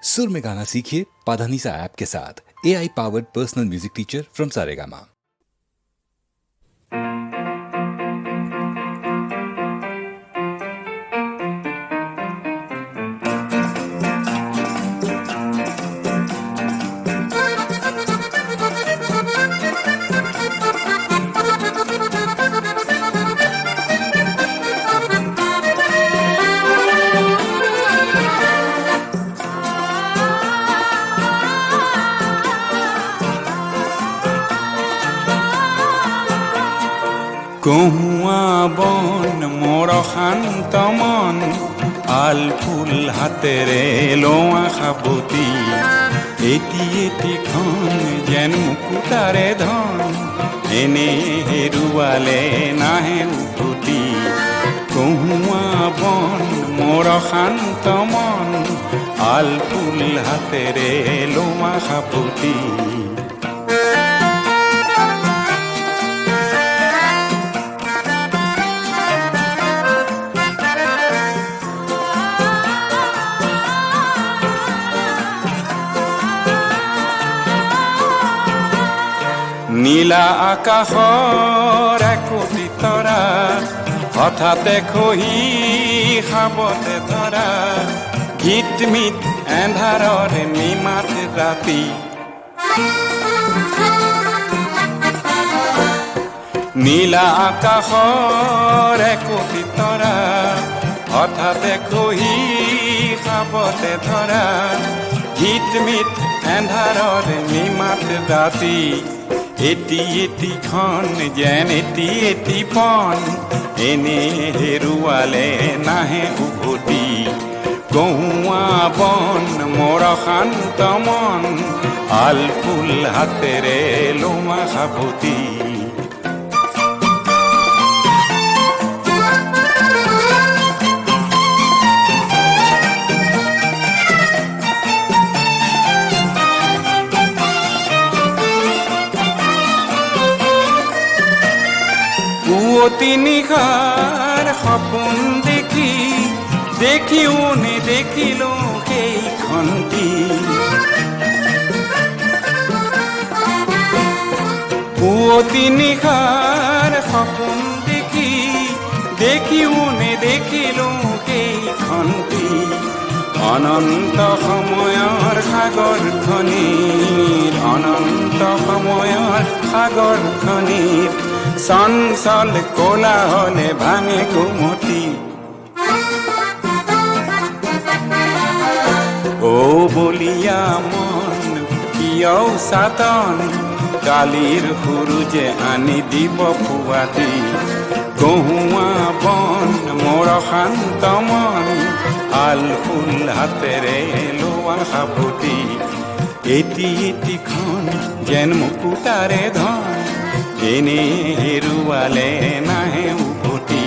सुर में गाना सीखिए पाधानीसा ऐप के साथ। AI powered personal music teacher from Saregama. কহুয়া বন মোর শান্ত মন আল ফুল হাতেৰে লোৱা সাবতি এটি এটিখন যেন মুকুতাৰে ধন এনে হেৰুৱালে নাহে উভতি। কহুয়া বন মোৰ শান্ত মন আল ফুল হাতেৰে লোৱা সাবতি। নীলা আকাশৰ একোটি তৰা হঠাতে খহি সাবতে ধৰা গীতমিত এন্ধাৰৰ নিমাত ৰাতি। নীলা আকাশৰ একোটি তৰা হঠাতে খহি সাবতে ধৰা গীতমিত এন্ধাৰৰ নিমাত ৰাতি। এটি এটিখন যেন এটি এটি পন এনে হেৰুৱালে নাহে উভতি। কহুৱা বন মোৰ শান্ত মন আল ফুল হাতেৰে লোৱা সাবতি। পুৱতি নিশাৰ সপোন দেখি দেখিও নেদেখিলো সেইখন কি। পুৱতি নিশাৰ সপোন দেখি দেখিও নেদেখিলো সেইখন কি। অনন্ত সময়ৰ সাগৰখনিত অনন্ত সময়ৰ সাগৰখনিত চঞ্চল কোলাহলে ভাঙে কুমতি। ও বলিয়া মন কিয় চাতন কালিৰ সূৰুজে আনি দিব পুৱাতি। কহুৱা বন মোৰ শান্ত মন আল ফুল হাতেৰে লোৱা সাবতি। এটি এটিখন যেন মুকুতাৰে ধন এনে হেৰুৱালে নাহে উভতি।